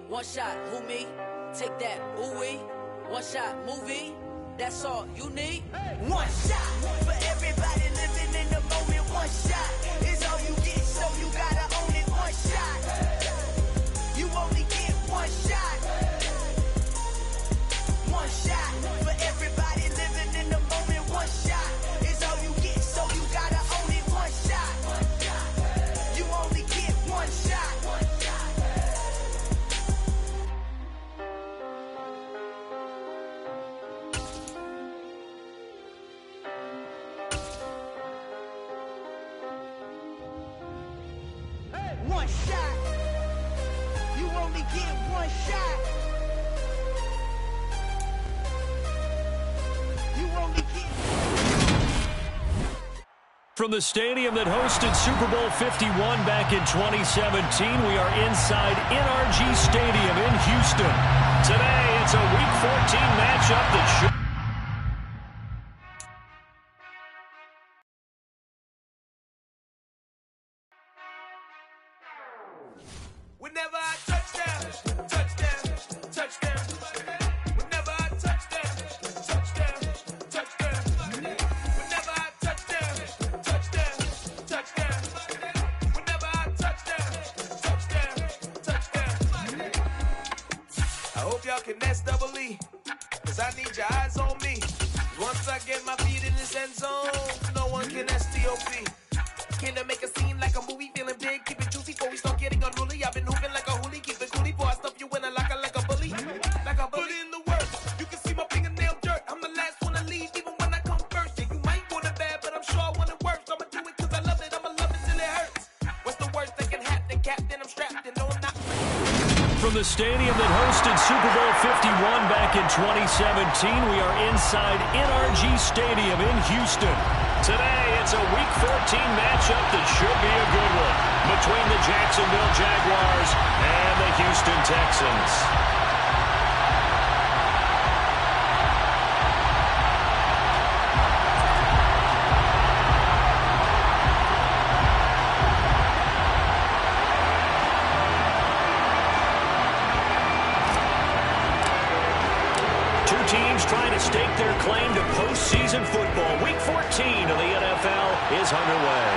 One shot, who me? Take that, ooh-wee. One shot, movie. That's all you need. One shot for everybody living in the moment. One shot is all you get, so you gotta own it. One shot. You only get one shot. One shot for everybody living in the moment. One shot is all you get, so you gotta own it. One shot. You only get one shot. One shot. You only get one shot. You only get. From the stadium that hosted Super Bowl 51 back in 2017, we are inside NRG Stadium in Houston. Today, it's a Week 14 matchup that should... Whenever I touchdown, touchdown, touchdown. Whenever I touchdown, touchdown, touchdown. Whenever I touchdown, touchdown, touchdown. Whenever I touchdown, touchdown, touchdown. I hope y'all can nest double E, cause I need your eyes on me. Once I get my feet in this end zone, no one can STOP. Can I make a scene like a movie, feeling big, keep it juicy before we start getting unruly. I've been hooping like a hoolie, keep it coolie before I stuff you in a locker like a bully. Like a bully. Put in the work, you can see my fingernail dirt. I'm the last one to leave, even when I come first. Yeah, you might want it bad, but I'm sure I want it worse. I'ma do it cause I love it, I'ma love it till it hurts. What's the worst that can happen, Captain? I'm strapped and no, I'm not. From the stadium that hosted Super Bowl 51 back in 2017, we are inside NRG Stadium in Houston. Today, it's a Week 14 matchup that should be a good one between the Jacksonville Jaguars and the Houston Texans. Two teams trying to stake their claim to postseason football. Week 14 of the NFL is underway.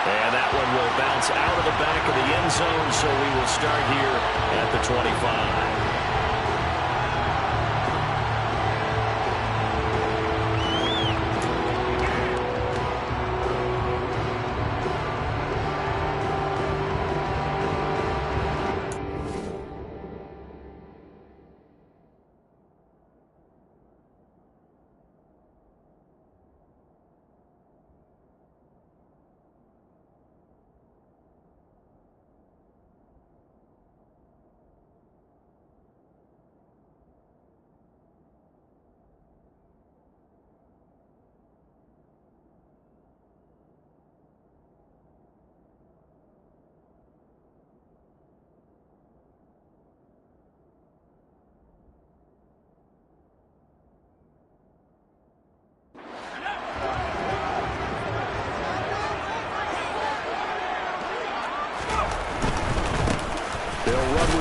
And that one will bounce out of the back of the end zone, so we will start here at the 25.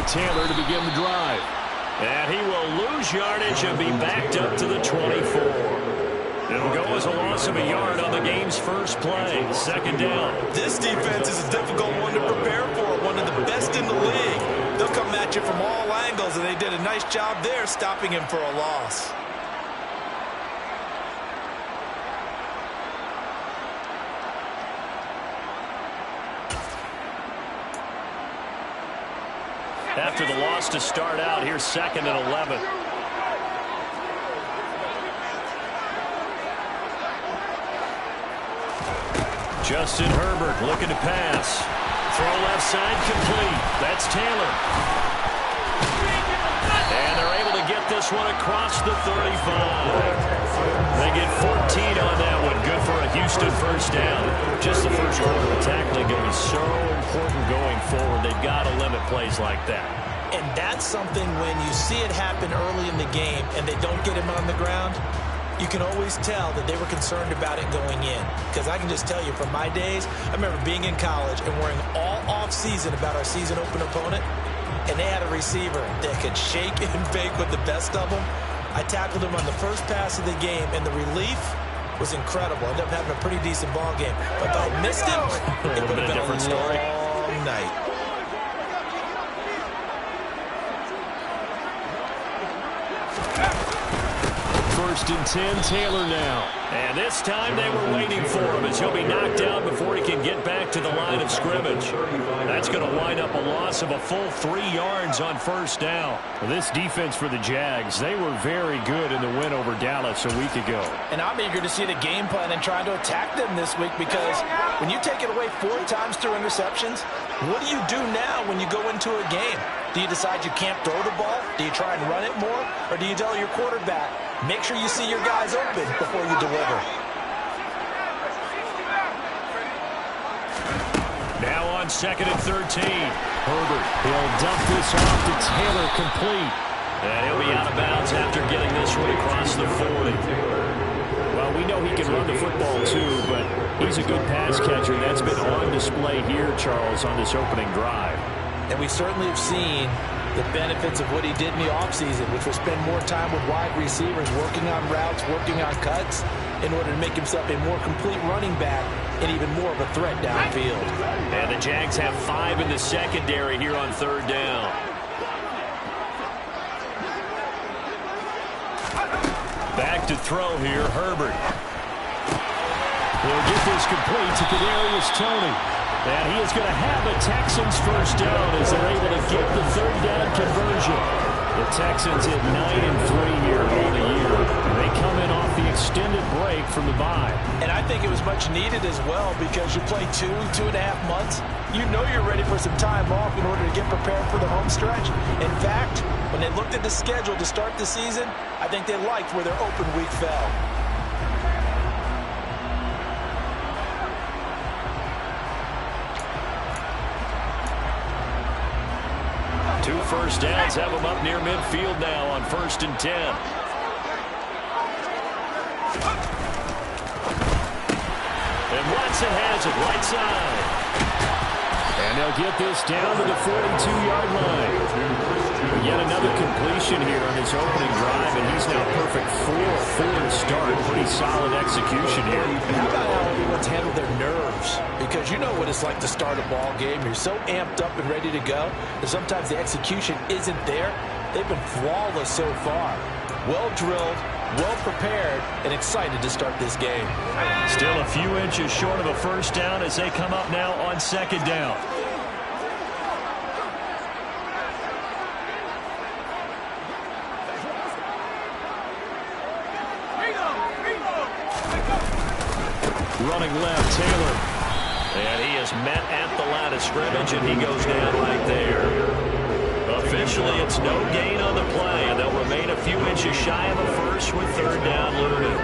Taylor to begin the drive. And he will lose yardage and be backed up to the 24. It'll go as a loss of a yard on the game's first play. Second down. This defense is a difficult one to prepare for, one of the best in the league. They'll come at you from all angles, and they did a nice job there stopping him for a loss. After the loss to start out, here's 2nd and 11. Justin Herbert looking to pass. Throw left side complete. That's Taylor. And they're able to get this one across the 35. They get 14 on that one. Good for a Houston first down. Just the first quarter of tackling going to be so important going forward. They've got to limit plays like that. And that's something when you see it happen early in the game and they don't get him on the ground, you can always tell that they were concerned about it going in. Because I can just tell you from my days, I remember being in college and worrying all off season about our season open opponent. and they had a receiver that could shake and bake with the best of them. I tackled him on the first pass of the game, and the relief was incredible. I ended up having a pretty decent ball game. But if I had missed him, it would have been a different story. Long night. First and 10, Taylor now. And this time they were waiting for him as he'll be knocked down before he can get back to the line of scrimmage. That's going to wind up a loss of a full 3 yards on first down. Well, this defense for the Jags, they were very good in the win over Dallas a week ago. And I'm eager to see the game plan and trying to attack them this week, because when you take it away 4 times through interceptions, what do you do now when you go into a game? Do you decide you can't throw the ball? Do you try and run it more? Or do you tell your quarterback, make sure you see your guys open before you deliver? Now on 2nd and 13. Herbert, he'll dump this off to Taylor, complete. And he'll be out of bounds after getting this one across the 40. Well, we know he can run the football too, but he's a good pass catcher. That's been on display here, Charles, on this opening drive. And we certainly have seen the benefits of what he did in the offseason, which was spend more time with wide receivers, working on routes, working on cuts, in order to make himself a more complete running back and even more of a threat downfield. And the Jags have 5 in the secondary here on 3rd down. Back to throw here, Herbert. He'll get this complete to Kadarius Toney. And he is going to have the Texans first down as they're able to get the 3rd down conversion. The Texans hit 9-3 here on the year. They come in off the extended break from the bye. And I think it was much needed as well, because you play 2.5 months. You know you're ready for some time off in order to get prepared for the home stretch. In fact, when they looked at the schedule to start the season, I think they liked where their open week fell. 2 first downs have them up near midfield now on 1st and 10. And Watson has it right side. And they'll get this down to the 42-yard line. Yet another completion here on his opening drive, and he's now perfect for a forward start. Pretty solid execution here. And how about how everyone's handled their nerves? Because you know what it's like to start a ball game. You're so amped up and ready to go that sometimes the execution isn't there. They've been flawless so far. Well drilled, well prepared, and excited to start this game. Still a few inches short of a first down as they come up now on 2nd down. Running left, Taylor. And he is met at the line of scrimmage, and he goes down right there. Officially, it's no gain on the play, and they'll remain a few inches shy of a first with 3rd down looming.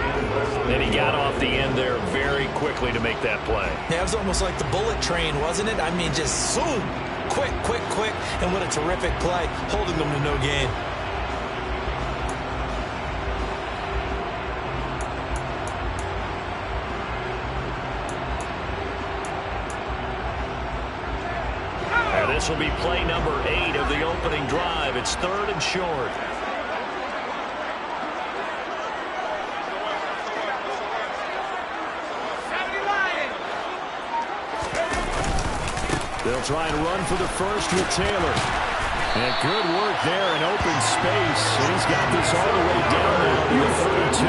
And he got off the end there very quickly to make that play. Yeah, it was almost like the bullet train, wasn't it? I mean, just zoom, quick, and what a terrific play, holding them to no gain. This will be play number 8 of the opening drive. It's 3rd and short. They'll try and run for the first with Taylor. And good work there in open space. And he's got this all the way down to the 32.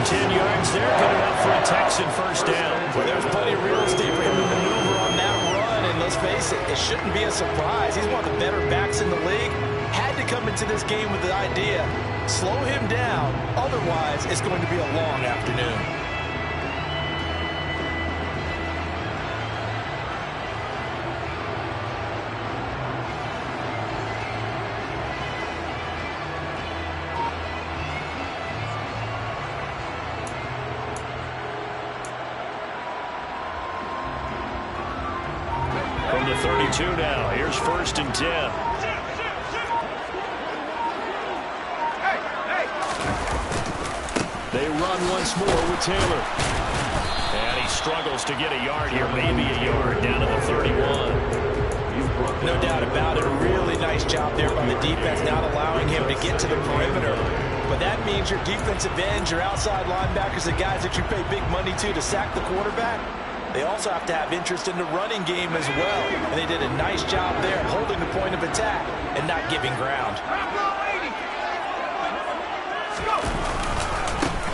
10 yards there, good enough for a Texan first down. Well, there's plenty of real estate for him to maneuver on that run. And let's face it, it shouldn't be a surprise. He's one of the better backs in the league. Had to come into this game with the idea, slow him down. Otherwise, it's going to be a long afternoon. From the 32 now, here's 1st and 10. They run once more with Taylor. And he struggles to get a yard here, maybe a yard, down to the 31. No doubt about it. A really nice job there by the defense, not allowing him to get to the perimeter. But that means your defensive ends, your outside linebackers, the guys that you pay big money to sack the quarterback, they also have to have interest in the running game as well. And they did a nice job there holding the point of attack and not giving ground.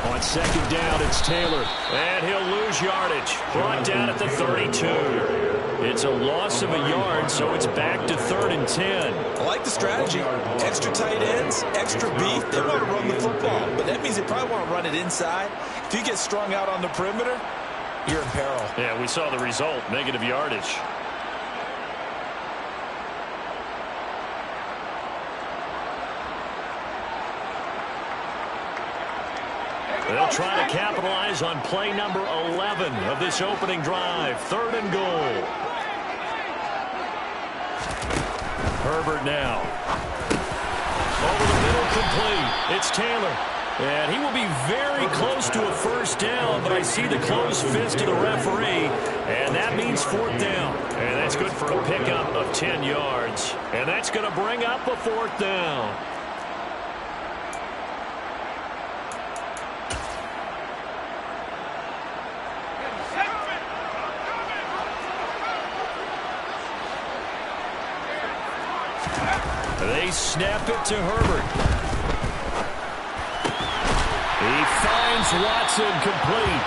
On second down, it's Taylor. And he'll lose yardage. Brought down at the 32. It's a loss of a yard, so it's back to 3rd and 10. I like the strategy. Extra tight ends, extra beef. They want to run the football, but that means they probably want to run it inside. If you get strung out on the perimeter, you're in peril. Yeah, we saw the result, negative yardage. They'll try to capitalize on play number 11 of this opening drive. 3rd and goal. Herbert now. Over the middle, complete. It's Taylor. And he will be very close to a first down, but I see the closed fist of the referee, and that means 4th down. And that's good for a pickup of 10 yards. And that's going to bring up a 4th down. They snap it to Herbert. He finds Watson complete.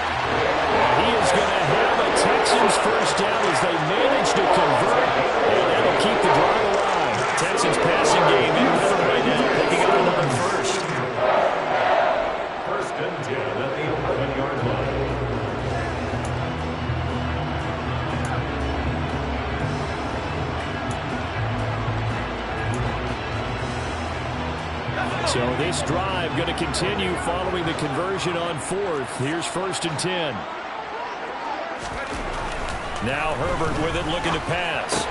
And he is going to have a Texans first down as they manage to convert. And that'll keep the drive alive. Texans passing game in rhythm right now, picking up another first. 1st and 10 at the 11-yard line. So this drive going to continue following the conversion on 4th. Here's 1st and 10. Now Herbert with it, looking to pass.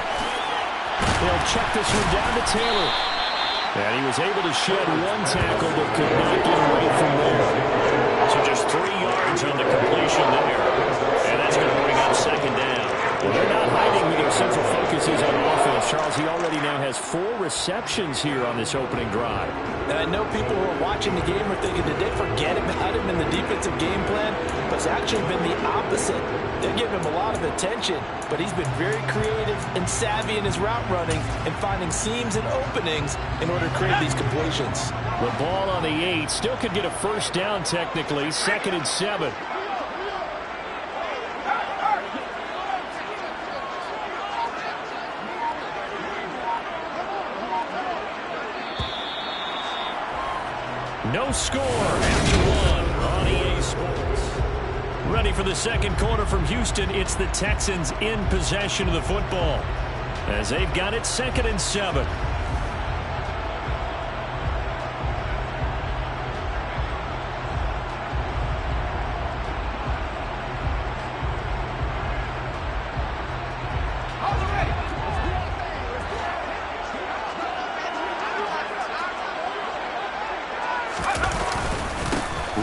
He'll check this one down to Taylor. And he was able to shed 1 tackle but could not get away from there. So just 3 yards on the completion there. And that's going to bring up 2nd down. Well, they're not hiding who their central focus is on offense. Charles, he already now has 4 receptions here on this opening drive. And I know people who are watching the game are thinking, did they forget about him in the defensive game plan? But it's actually been the opposite. They're giving him a lot of attention, but he's been very creative and savvy in his route running and finding seams and openings in order to create these completions. The ball on the 8 still could get a first down technically. 2nd and 7. No score after 1 on EA Sports. Ready for the 2nd quarter from Houston. It's the Texans in possession of the football as they've got it 2nd and 7.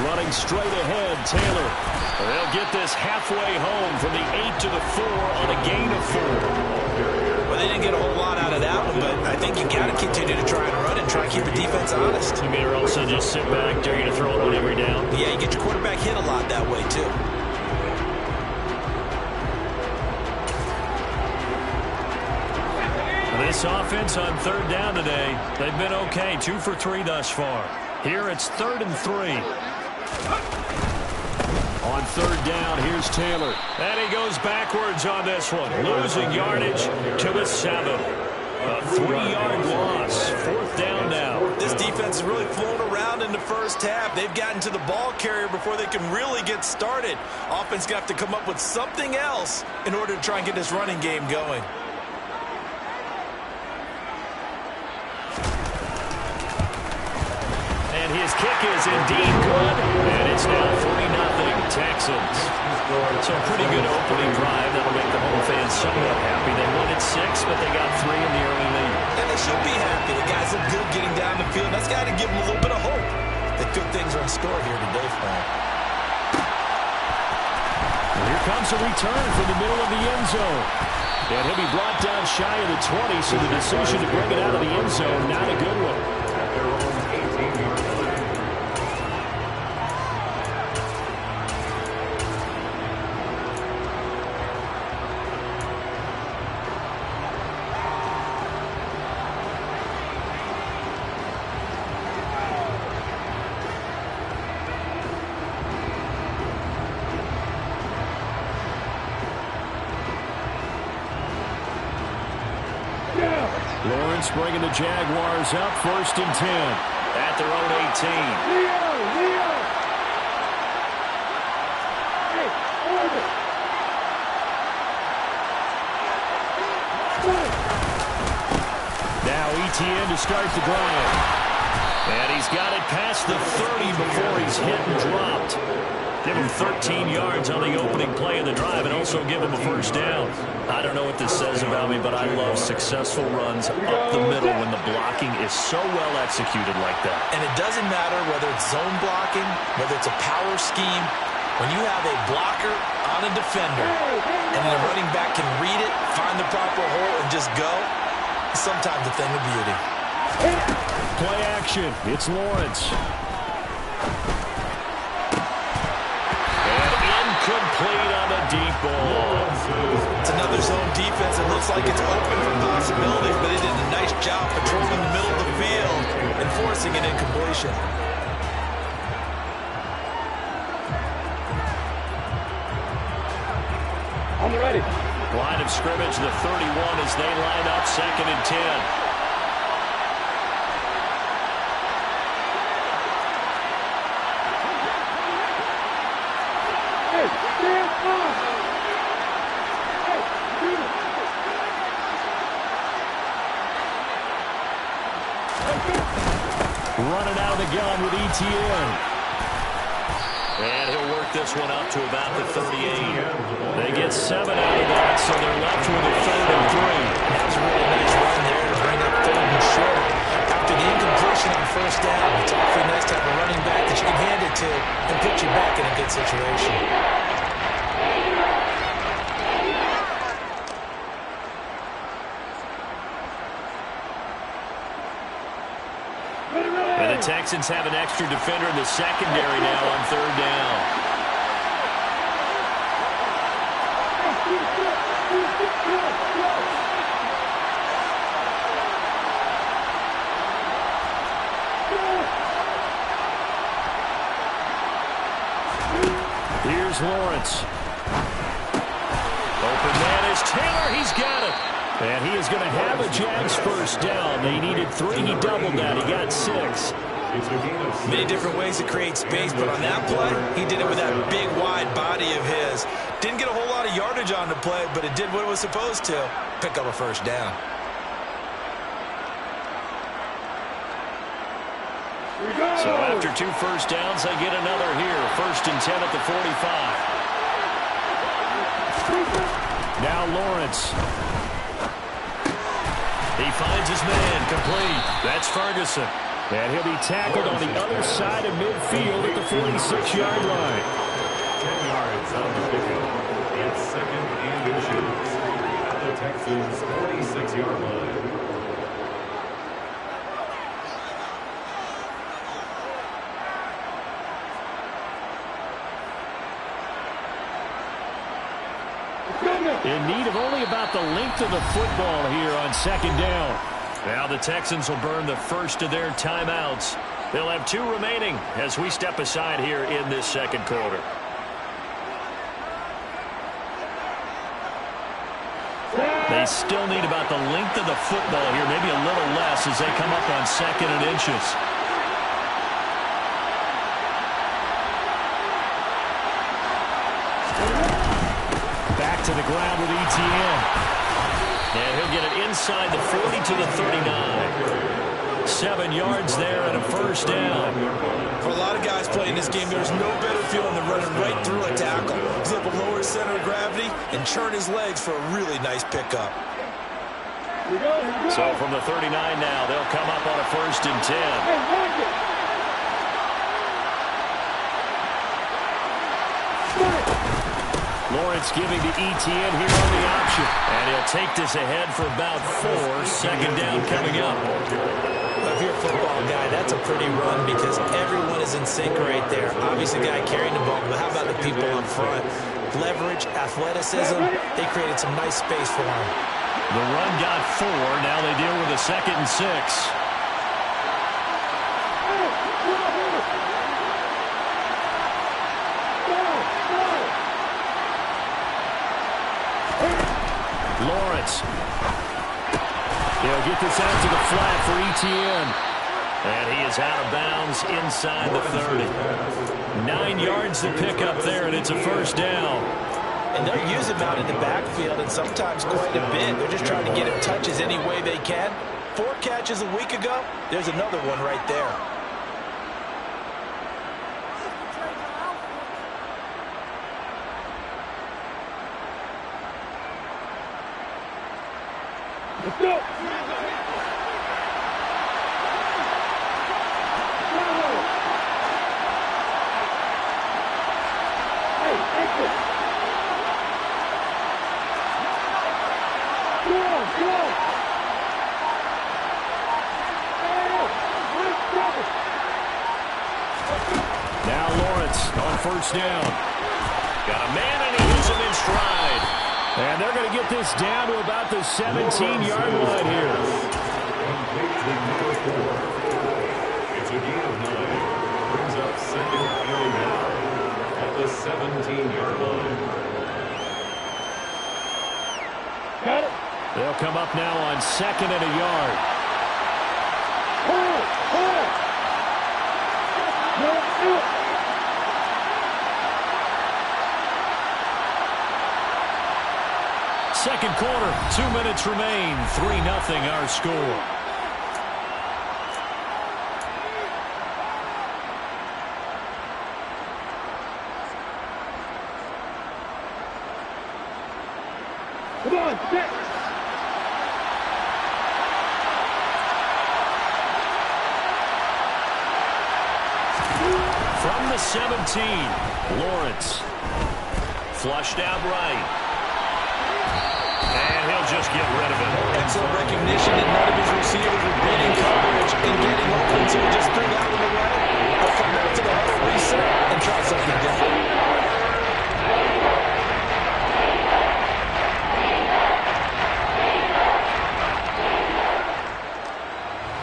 Running straight ahead, Taylor. They'll get this halfway home from the 8 to the 4 on a gain of 4. Well, they didn't get a whole lot out of that one, but I think you got to continue to try and run and try and keep the defense honest. You mean, or also just sit back, they're going to throw it on every down? Yeah, you get your quarterback hit a lot that way, too. This offense on 3rd down today, they've been okay, 2 for 3 thus far. Here it's 3rd and 3. On 3rd down, here's Taylor. And he goes backwards on this one, losing yardage to the 7. A 3-yard loss. 4th down now. This defense is really flown around in the first half. They've gotten to the ball carrier before they can really get started. Offense got to come up with something else in order to try and get this running game going. And his kick is indeed good. And it's now 3-0 Texans. So a pretty good opening drive. That'll make the home fans somewhat happy. They won at 6, but they got 3 in the early lead. And they should be happy. The guys look good getting down the field. That's got to give them a little bit of hope that good things are in store here today for them. Here comes a return from the middle of the end zone. And he'll be brought down shy of the 20, so the decision to bring it out of the end zone, not a good one. Lawrence bringing the Jaguars up, 1st and 10 at their own 18. Now ETN to start the drive. And he's got it past the 30 before he's hit and dropped. Give him 13 yards on the opening play of the drive and also give him a 1st down. I don't know what this says about me, but I love successful runs up the middle when the blocking is so well executed like that. And it doesn't matter whether it's zone blocking, whether it's a power scheme. When you have a blocker on a defender and the running back can read it, find the proper hole, and just go, sometimes a thing of beauty. Play action. It's Lawrence. Complete on the deep ball. It's another zone defense. It looks like it's open for possibilities, but they did a nice job patrolling the middle of the field and forcing an incompletion. I'm ready. Line of scrimmage, the 31 as they line up, 2nd and 10. Running out of the gun with ETN. And he'll work this one up to about the 38. They get 7 out of that, so they're left with a 3rd and 3. That was a really nice run there to bring up 3rd and short. After the incompletion on 1st down, it's awfully nice to have a running back that you can hand it to and put you back in a good situation. And the Texans have an extra defender in the secondary now on 3rd down. Here's Lawrence. Open man is Taylor. He's got it. And he is going to have a Jags 1st down. They needed 3. He doubled that. He got 6. Many different ways to create space, but on that play, he did it with that big, wide body of his. Didn't get a whole lot of yardage on the play, but it did what it was supposed to. Pick up a 1st down. So after 2 1st downs, they get another here. 1st and 10 at the 45. Now Lawrence. He finds his man, complete. That's Ferguson. And he'll be tackled on the other side of midfield at the 46-yard line. 10 yards on the pickup. It's 2nd and inches at the Texans' 46-yard line. In need of only about the length of the football here on 2nd down. Now the Texans will burn the first of their timeouts. They'll have 2 remaining as we step aside here in this 2nd quarter. They still need about the length of the football here, maybe a little less as they come up on 2nd and inches. Back to the ground with ETN. And he'll get it inside the 40 to the 39. 7 yards there and a 1st down. For a lot of guys playing this game, there's no better feeling than running right through a tackle. He's able to lower his center of gravity and churn his legs for a really nice pickup. So from the 39 now, they'll come up on a 1st and 10. Lawrence Lawrence giving to Etienne here on the option. And he'll take this ahead for about 4. Second down coming up. If you're a football guy, that's a pretty run because everyone is in sync right there. Obviously, the guy carrying the ball, but how about the people up front? Leverage, athleticism, they created some nice space for him. The run got 4. Now they deal with a 2nd and 6. Lawrence. He'll get this out to the flat for Etienne. And he is out of bounds inside the 30. 9 yards to pick up there, and it's a first down. And they'll use him out in the backfield, and sometimes quite a bit. They're just trying to get him touches any way they can. 4 catches a week ago. There's another one right there. Let's go. Now Lawrence on first down. Got a man, and he hits him in stride. And they're going to get this down to about the 17-yard line here. It's a gain of 9. Brings up second and now at the 17-yard line. Got it. They'll come up now on 2nd and a yard. Second quarter, 2 minutes remain. 3-0 our score. Come on, set. From the 17, Lawrence. Flushed out right. And he'll just get rid of it. Excellent recognition that none of his receivers were beating coverage and getting open, so he just threw that one away. He'll come back to the huddle, reset, and try something different.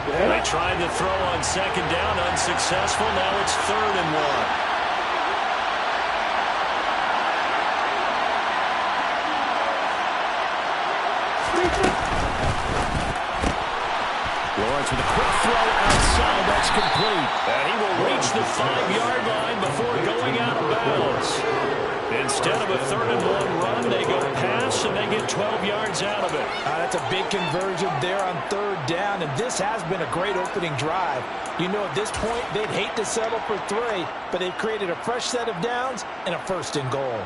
They tried to throw on 2nd down, unsuccessful. Now it's 3rd and 1. Lawrence with a quick throw outside. That's complete. And he will reach the 5-yard line before going out of bounds. Instead of a 3rd and 1 run, they go pass, and they get 12 yards out of it. That's a big conversion there on 3rd down, and this has been a great opening drive. You know, at this point, they'd hate to settle for 3, but they've created a fresh set of downs and a 1st and goal.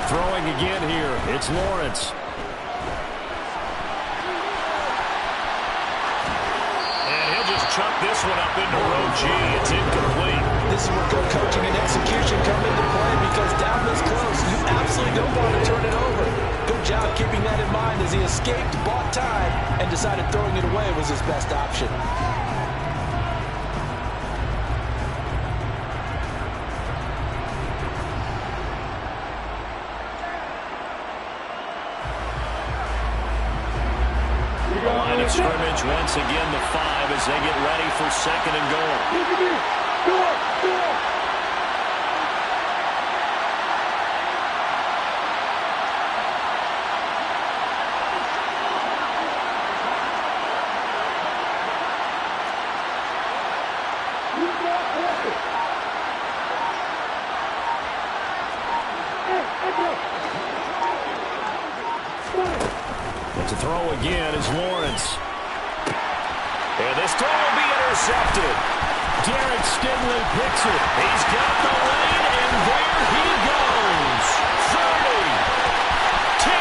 Throwing again here, it's Lawrence. And he'll just chuck this one up into row G. It's incomplete. This is where good coaching and execution come into play because down this close, you absolutely don't want to turn it over. Good job keeping that in mind as he escaped, bought time, and decided throwing it away was his best option. Line of scrimmage once again the 5 as they get ready for 2nd and goal. To throw again is Lawrence. And this throw will be intercepted. Derek Stingley picks it. He's got the lane, and there he goes. 30, 10,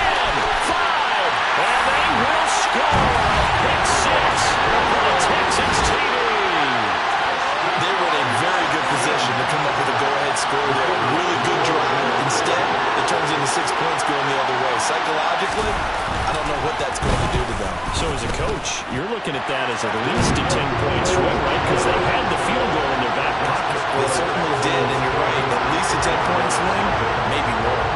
5, and they will score. Pick 6 for the Texans TV. They were in a very good position to come up with a go-ahead score there. Really good drive. Instead, it turns into 6 points going the other way. Psychologically, I don't know what that's going to do to them. So as a coach, you're looking at that as at least a 10-point swing, right? Because they had the field goal in their back pocket. They certainly did, and you're right. At least a 10-point swing, maybe more.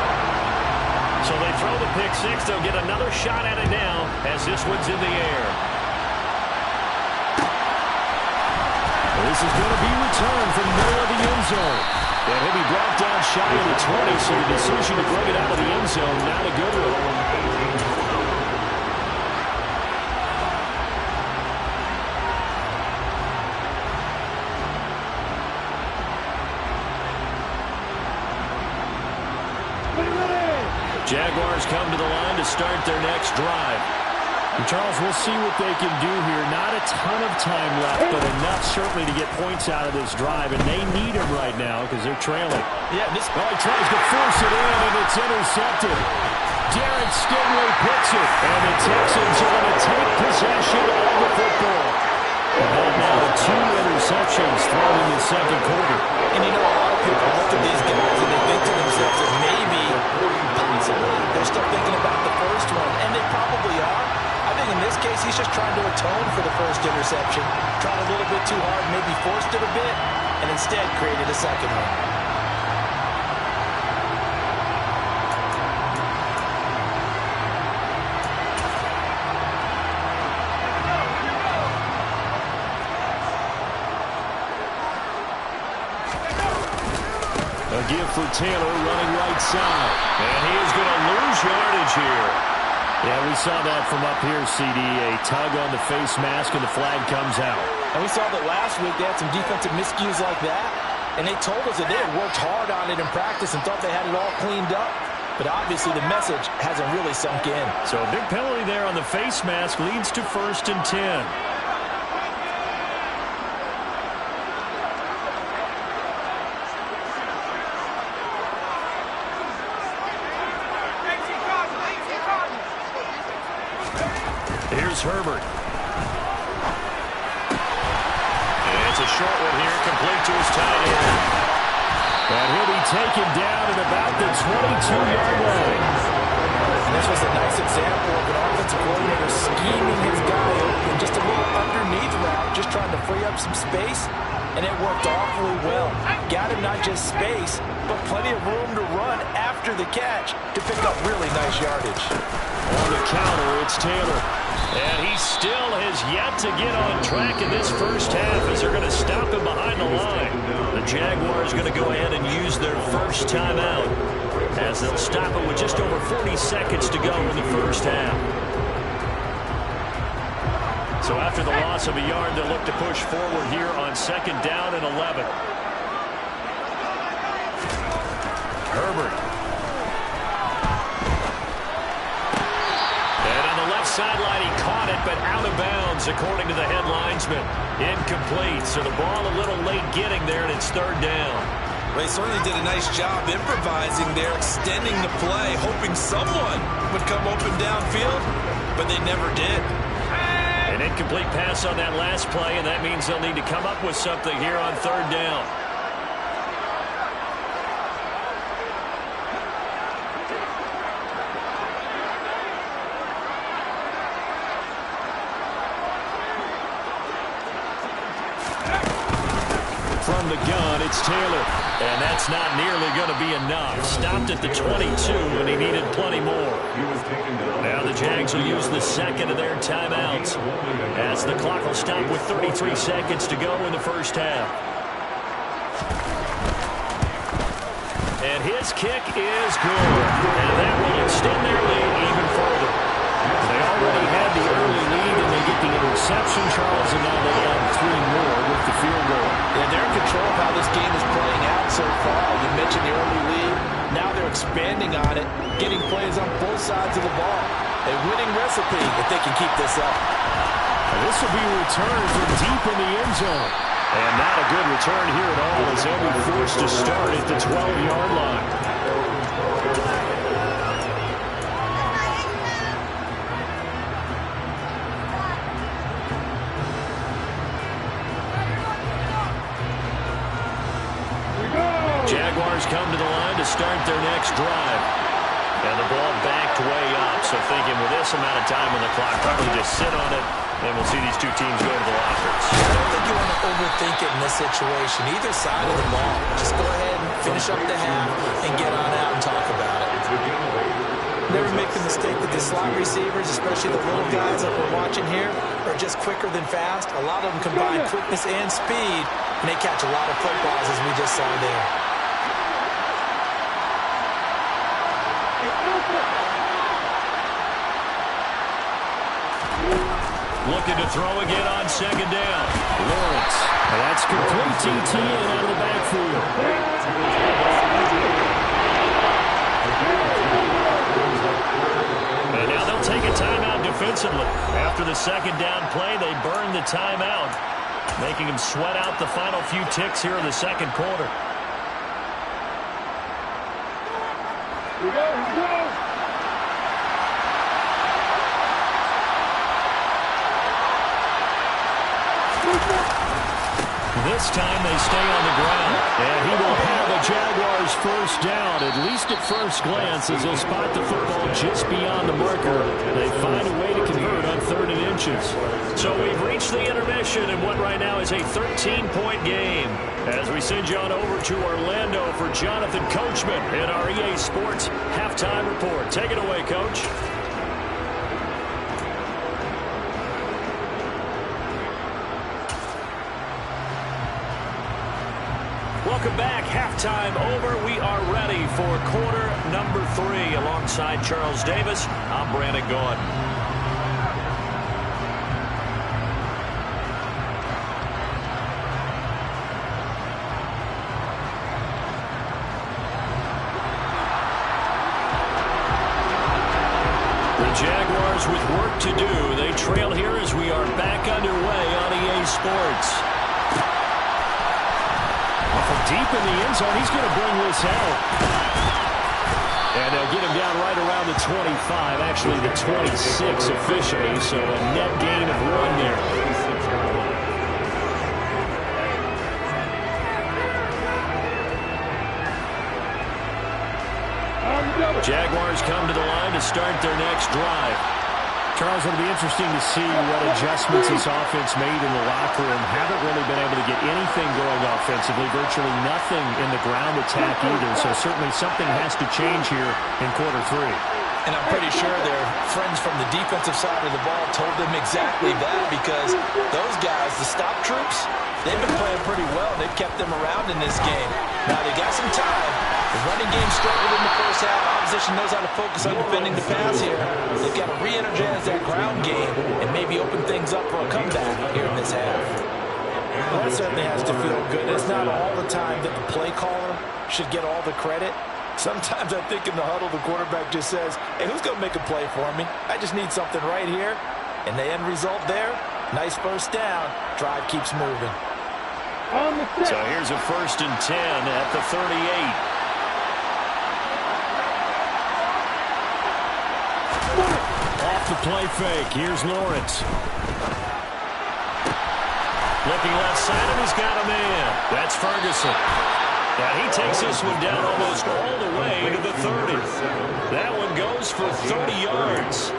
So they throw the pick 6. They'll get another shot at it now as this one's in the air. This is going to be returned from middle of the end zone. And he'll be brought down shy of the 20, so the decision to bring it out of the end zone, not a good one. Jaguars come to the line to start their next drive. And Charles, we'll see what they can do here. Not a ton of time left, but enough certainly to get points out of this drive, and they need them right now because they're trailing. Yeah, he tries to force it in, and it's intercepted. Derek Stingley picks it, and the Texans are going to take possession of the football. And now 2 interceptions thrown in the second quarter. And you know, a lot of people look at these guys and they think to themselves that maybe, possibly, they're still thinking about the first one, and they probably are. I think in this case, he's just trying to atone for the first interception. Tried a little bit too hard, maybe forced it a bit, and instead created a second one. A give for Taylor running right side. And he is going to lose yardage here. Yeah, we saw that from up here, CD. A tug on the face mask, and the flag comes out. And we saw that last week they had some defensive miscues like that. And they told us that they had worked hard on it in practice and thought they had it all cleaned up. But obviously the message hasn't really sunk in. So a big penalty there on the face mask leads to 1st and 10. Here's Herbert. And it's a short one here, complete to his tight end. And he'll be taken down at about the 22-yard line. And this was a nice example of an offensive coordinator scheming his guy open, just a little underneath route, just trying to free up some space, and it worked awfully well. Got him not just space, but plenty of room to run after the catch to pick up really nice yardage. On the counter, it's Taylor. And he still has yet to get on track in this first half as they're going to stop him behind the line. The Jaguars are going to go ahead and use their first timeout as they'll stop it with just over 40 seconds to go in the first half. So after the loss of a yard, they'll look to push forward here on 2nd down and 11. Herbert. Sideline, he caught it, but out of bounds, according to the head linesman. Incomplete, so the ball a little late getting there, and it's 3rd down. Well, he certainly did a nice job improvising there, extending the play, hoping someone would come open downfield, but they never did. An incomplete pass on that last play, and that means they'll need to come up with something here on 3rd down. From the gun, it's Taylor. And that's not nearly going to be enough. Stopped at the 22, and he needed plenty more. Now the Jags will use the second of their timeouts as the clock will stop with 33 seconds to go in the first half. And his kick is good. And that will extend their lead even further. They already had the early lead, and they get the interception, Charles, and now they add 3 more with the field goal. Yeah, they're in control of how this game is playing out so far. You mentioned the early lead. Now they're expanding on it, getting plays on both sides of the ball. A winning recipe if they can keep this up. This will be returned from deep in the end zone. And not a good return here at all as they'll be forced to start at the 12-yard line. Jaguars come to the line to start their next drive. And the ball backed way up, so thinking with this amount of time on the clock, probably just sit on it, and we'll see these two teams go to the lockers. I don't think you want to overthink it in this situation. Either side of the ball. Just go ahead and finish up the half and get on out and talk about it. Never make the mistake that the slot receivers, especially the little guys that we're watching here, are just quicker than fast. A lot of them combine quickness and speed, and they catch a lot of footballs, as we just saw there. Looking to throw again on second down. Lawrence. That's complete TTN out of the backfield. And now they'll take a timeout defensively. After the second down play, they burn the timeout, making them sweat out the final few ticks here in the second quarter. Here we go. This time they stay on the ground, and he will have a Jaguars first down, at least at first glance, as they'll spot the football just beyond the marker. They find a way to convert on 3rd and inches. So we've reached the intermission in what right now is a 13-point game, as we send you on over to Orlando for Jonathan Coachman in our EA Sports Halftime Report. Take it away, Coach. Welcome back. Halftime over. We are ready for quarter number 3. Alongside Charles Davis, I'm Brandon Gaudin. The Jaguars with work to do. They trail here as we are back underway on EA Sports. From deep in the end zone, he's going to bring this out. And they'll get him down right around the 25, actually the 26 officially, so a net gain of 1 there. Jaguars come to the line to start their next drive. Charles, it'll be interesting to see what adjustments this offense made in the locker room. Haven't really been able to get anything going offensively, virtually nothing in the ground attack either. So certainly something has to change here in quarter 3. And I'm pretty sure their friends from the defensive side of the ball told them exactly that, because those guys, the stop troops, they've been playing pretty well. They've kept them around in this game. Now they got some time. The running game struggled in the first half. Opposition knows how to focus on defending the pass here. They've got to re-energize that ground game and maybe open things up for a comeback here in this half. Well, that certainly has to feel good. It's not all the time that the play caller should get all the credit. Sometimes I think in the huddle, the quarterback just says, hey, who's going to make a play for me? I just need something right here. And the end result there, nice first down. Drive keeps moving. So here's a 1st and 10 at the 38. Off the play fake. Here's Lawrence. Looking left side, and he's got a man. That's Ferguson. Now he takes this one down almost all the way to the 30. That one goes for 30 yards.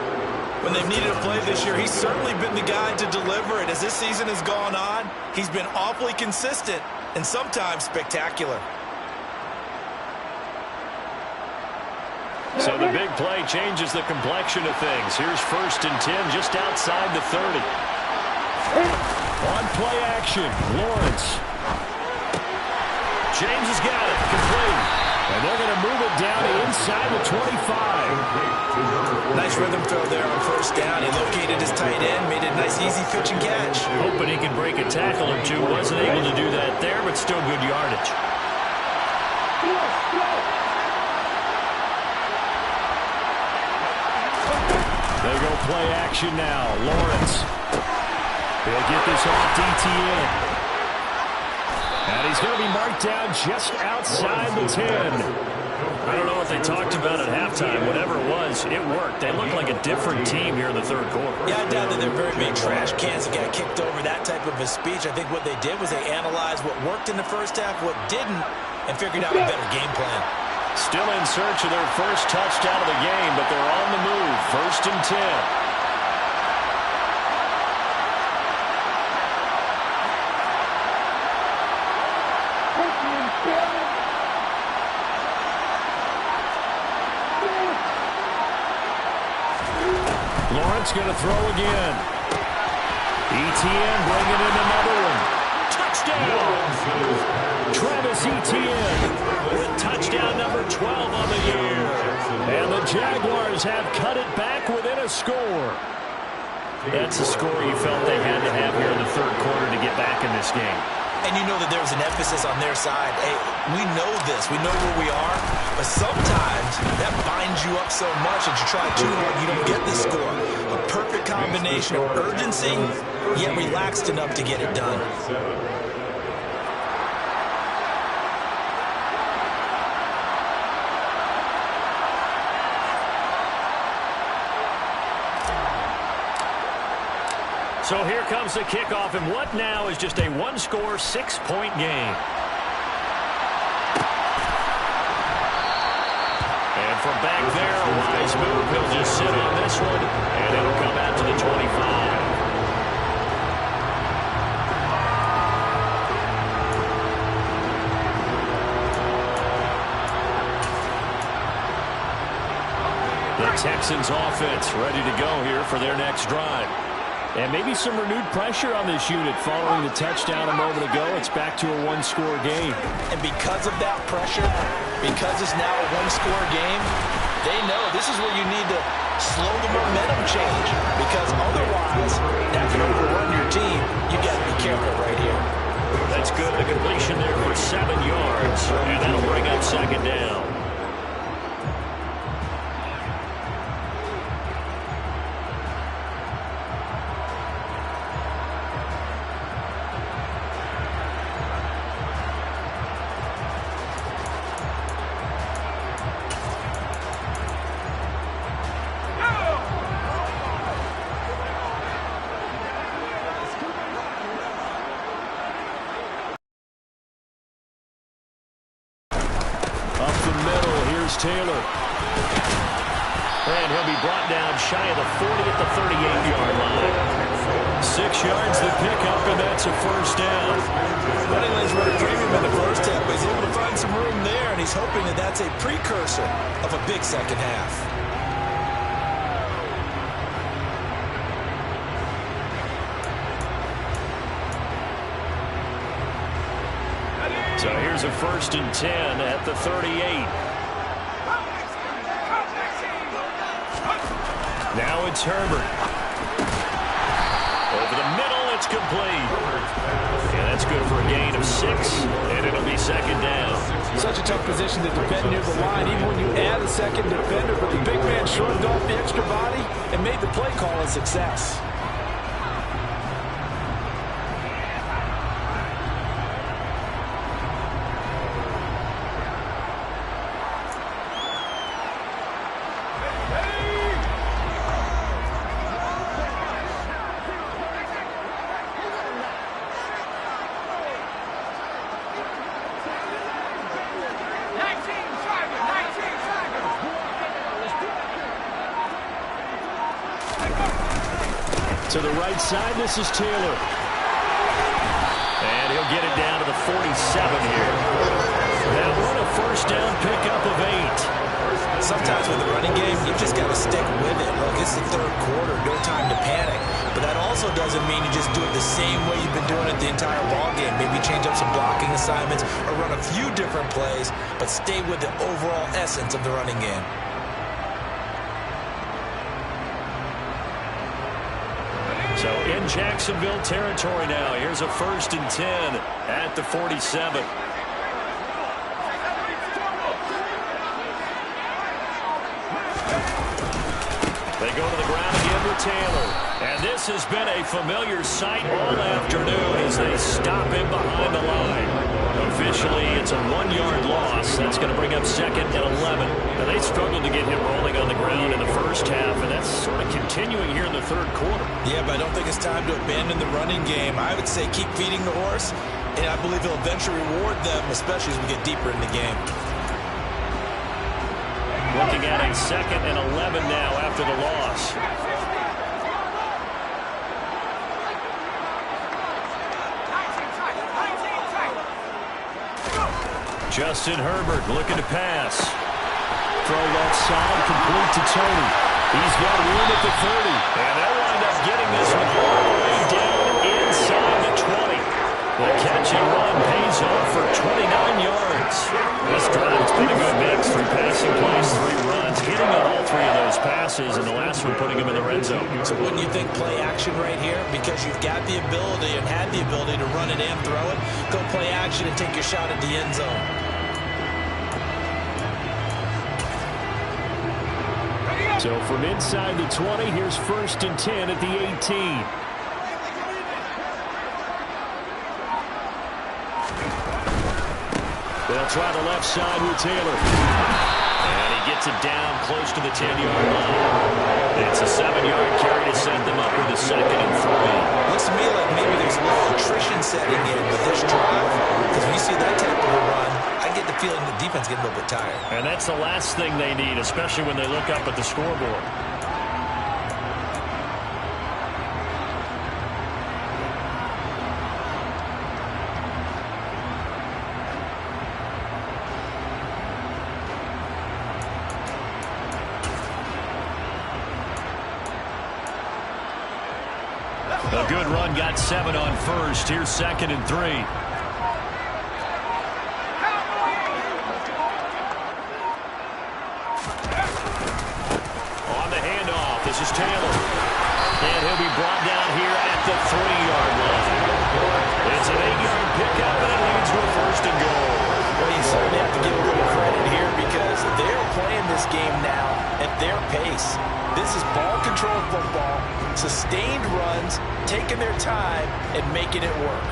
When they've needed a play this year, he's certainly been the guy to deliver it. As this season has gone on, he's been awfully consistent and sometimes spectacular. So the big play changes the complexion of things. Here's 1st and 10 just outside the 30. On play action, Lawrence. James has got it, complete. And they're going to move it down to inside the 25. Nice rhythm throw there on 1st down. He located his tight end, made a nice easy pitch and catch. Hoping he can break a tackle or two. Wasn't able to do that there, but still good yardage. They go play action now. Lawrence. He'll get this off DTN. And he's going to be marked down just outside the 10. I don't know what they talked about at halftime. Whatever it was, it worked. They look like a different team here in the third quarter. Yeah, I doubt that they're very big trash cans that got kicked over, that type of a speech. I think what they did was they analyzed what worked in the first half, what didn't, and figured out a better game plan. Still in search of their first touchdown of the game, but they're on the move. 1st and 10. Lawrence going to throw again. Etienne bringing in another one. Touchdown! Travis Etienne with touchdown number 12 on the year. And the Jaguars have cut it back within a score. That's a score you felt they had to have here in the third quarter to get back in this game. And you know that there was an emphasis on their side. Hey, we know this. We know where we are. But sometimes that binds you up so much that you try too hard, you don't get the score. A perfect combination of urgency, yet relaxed enough to get it done. So here comes the kickoff, and what now is just a one-score, 6-point game. And from back there, a wise move. He'll just sit on this one, and it'll come out to the 25. The Texans offense ready to go here for their next drive. And maybe some renewed pressure on this unit following the touchdown a moment ago. It's back to a one-score game. And because of that pressure, because it's now a one-score game, they know this is where you need to slow the momentum change. Because otherwise, that can overrun your team. You got to be careful right here. That's good. The completion there for 7 yards. And that'll bring up 2nd down. Taylor. And he'll be brought down shy of the 40 at the 38-yard line. 6 yards the pickup, and that's a 1st down. Running lanes were a premium in the first half, but he's able to find some room there, and he's hoping that that's a precursor of a big second half. So here's a 1st and 10 at the 38. Now it's Herbert. Over the middle, it's complete. And that's good for a gain of 6, and it'll be 2nd down. Such a tough position to defend near the line, even when you add a second defender, but the big man shrugged off the extra body and made the play call a success. To the right side, this is Taylor. And he'll get it down to the 47 here. That one a 1st down pickup of 8. Sometimes with the running game, you've just got to stick with it. Look, it's the third quarter, no time to panic. But that also doesn't mean you just do it the same way you've been doing it the entire ball game. Maybe change up some blocking assignments or run a few different plays, but stay with the overall essence of the running game. So in Jacksonville territory now. Here's a 1st and 10 at the 47. They go to the ground again with Taylor. And this has been a familiar sight all afternoon as they stop him behind the line. Officially, it's a 1-yard loss. That's going to bring up 2nd and 11. Now, they struggled to get him rolling on the ground in the first half, and that's sort of continuing here in the third quarter. Yeah, but I don't think it's time to abandon the running game. I would say keep feeding the horse, and I believe he'll eventually reward them, especially as we get deeper in the game. Looking at it, 2nd and 11 now after the loss. Justin Herbert looking to pass. Throw left side, complete to Tony. He's got room at the 30. And they'll wind up getting this one all the way down inside the 20. The catch and run pays off for 29 yards. This drive's been a good mix. 3 passing plays, 3 runs. Hitting on all 3 of those passes, and the last one putting him in the red zone. So wouldn't you think play action right here? Because you've got the ability and had the ability to run it and throw it. Go play action and take your shot at the end zone. So from inside the 20, here's 1st and 10 at the 18. They'll try the left side with Taylor. And he gets it down close to the 10-yard line. It's a 7-yard carry to set them up with a 2nd and 3. Looks to me like maybe there's a little attrition setting in with this drive. Because when you see that type of a run, I get the feeling the defense getting a little bit tired. And that's the last thing they need, especially when they look up at the scoreboard. A good run, got 7 on first. Here's 2nd and 3. This is Taylor. And he'll be brought down here at the 3-yard line. It's an 8-yard pickup, and it leads to a 1st and goal. Well, you certainly have to give a little credit here because they're playing this game now at their pace. This is ball control football, sustained runs, taking their time, and making it work.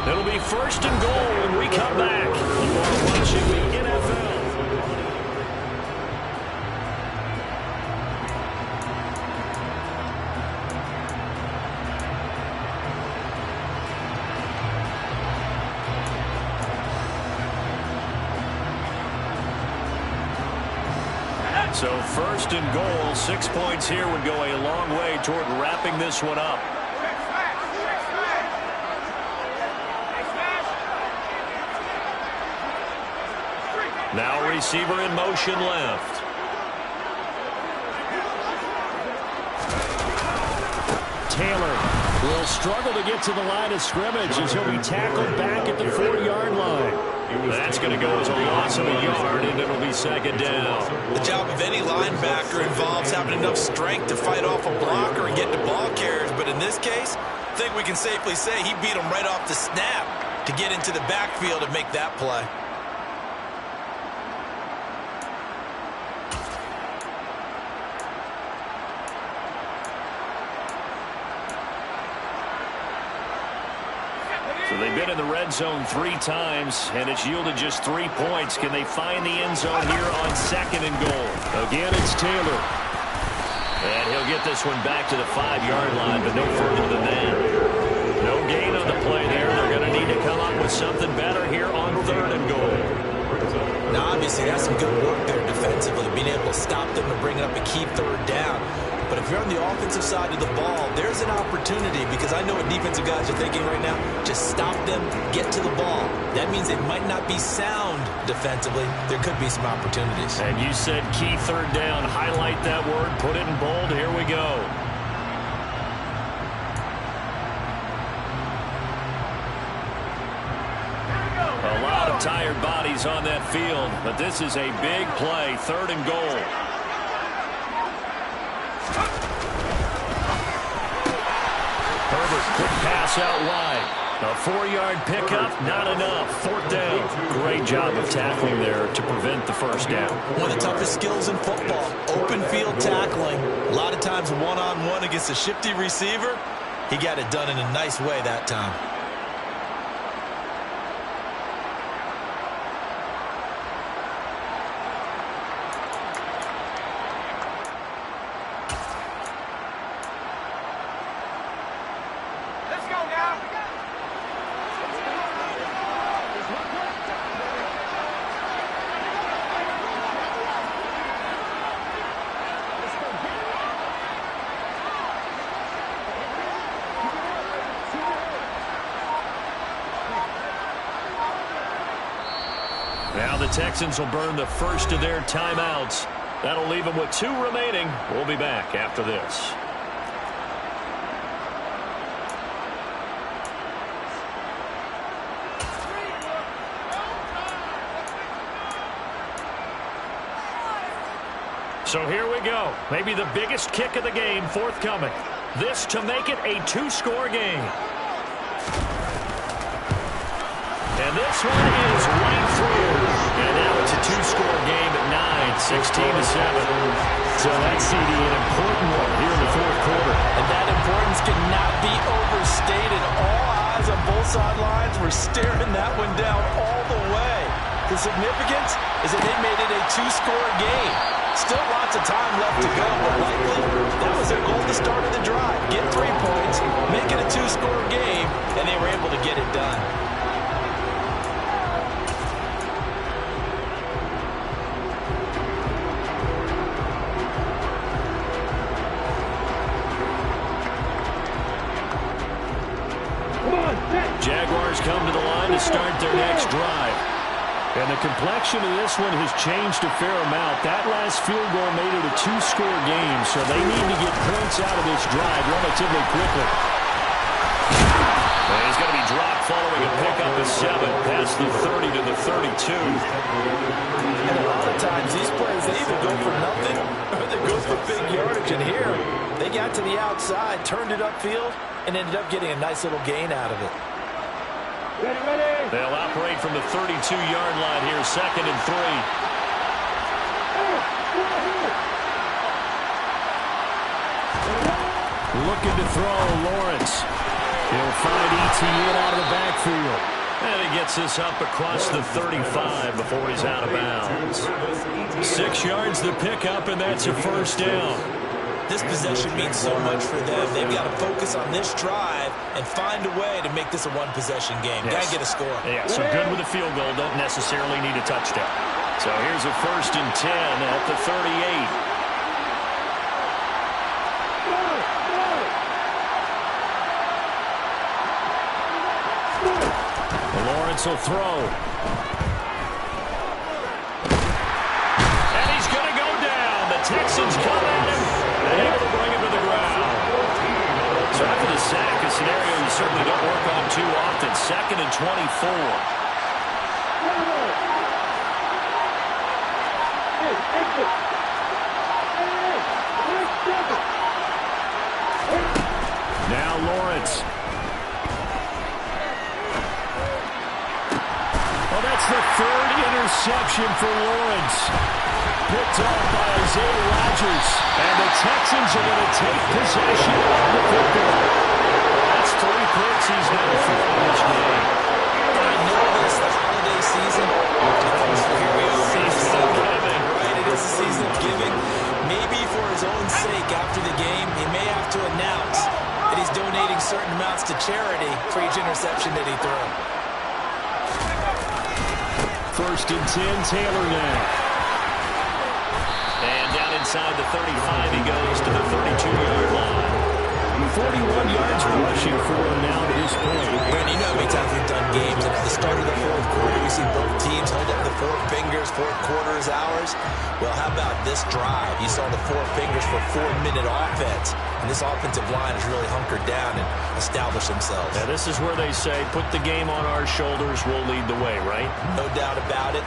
It'll be 1st and goal when we come back. You are watching the NFL. So 1st and goal, 6 points here would go a long way toward wrapping this one up. Now receiver in motion left. Taylor will struggle to get to the line of scrimmage as he'll be tackled back at the 4-yard line. That's going to go as a loss of a yard, and it'll be 2nd down. The job of any linebacker involves having enough strength to fight off a blocker and get to ball carriers. But in this case, I think we can safely say he beat him right off the snap to get into the backfield and make that play. So they've been in the red zone 3 times, and it's yielded just 3 points. Can they find the end zone here on 2nd and goal? Again, it's Taylor. And he'll get this one back to the 5-yard line, but no further than that. No gain on the play there. They're going to need to come up with something better here on 3rd and goal. Now, obviously, that's some good work there defensively, being able to stop them and bring up a key 3rd down. But if you're on the offensive side of the ball, there's an opportunity because I know what defensive guys are thinking right now. Just stop them, get to the ball. That means they might not be sound defensively. There could be some opportunities. And you said key 3rd down. Highlight that word. Put it in bold. Here we go. A lot of tired bodies on that field, but this is a big play. 3rd and goal. Herbert, quick pass out wide. A 4-yard pickup, not enough. 4th down. Great job of tackling there to prevent the first down. One of the toughest skills in football, open field tackling. A lot of times one-on-one against a shifty receiver. He got it done in a nice way that time. Now the Texans will burn the first of their timeouts. That'll leave them with 2 remaining. We'll be back after this. So here we go. Maybe the biggest kick of the game forthcoming. This to make it a 2-score game. And this one is right through. And now it's a 2-score game at 9, 16-7. So that's CD, an important one here in the 4th quarter. And that importance cannot be overstated. All eyes on both sidelines were staring that one down all the way. The significance is that they made it a 2-score game. Still lots of time left to go, but likely that was their goal at the start of the drive. Get 3 points, make it a 2-score game, and they were able to get it done. Jaguars come to the line to start their next drive. And the complexion of this one has changed a fair amount. That last field goal made it a 2-score game, so they need to get points out of this drive relatively quickly. And he's going to be dropped following a pickup of 7 past the 30 to the 32. And a lot of times these plays, they either go for nothing or they go for big yardage. And here, they got to the outside, turned it upfield, and ended up getting a nice little gain out of it. They'll operate from the 32-yard line here, 2nd and 3. Looking to throw, Lawrence. He'll find ETN out of the backfield. And he gets this up across the 35 before he's out of bounds. 6 yards the pickup, and that's a 1st down. This possession means so much for them. They've got to focus on this drive and find a way to make this a 1-possession game. Yes. Got to get a score. Yeah, so good with a field goal. Don't necessarily need a touchdown. So here's a 1st and 10 at the 38. Lawrence will throw. And he's going to go down. The Texans come at him. They're able to bring him to the ground. So after the sack, a scenario you certainly don't work on too often. 2nd and 24. Now Lawrence. Oh, that's the 3rd interception for Lawrence. Picked off by Isaiah Rodgers. And the Texans are going to take possession of the football. That's 3 picks he's now thrown in this game. I know this, the holiday season. Here we are. Season of giving. Right, it is the season of giving. Maybe for his own sake after the game, he may have to announce that he's donating certain amounts to charity for each interception that he threw. 1st and 10, Taylor now. And down inside the 35, he goes to the 32-yard line. 41 yards rushing for him now to this point. Brandon, you know how many times we've done games, and at the start of the 4th quarter, we see both teams hold up the 4 fingers, 4th quarter is ours. Well, how about this drive? You saw the 4 fingers for 4-minute offense, and this offensive line has really hunkered down and established themselves. Now, this is where they say, put the game on our shoulders, we'll lead the way, right? No doubt about it.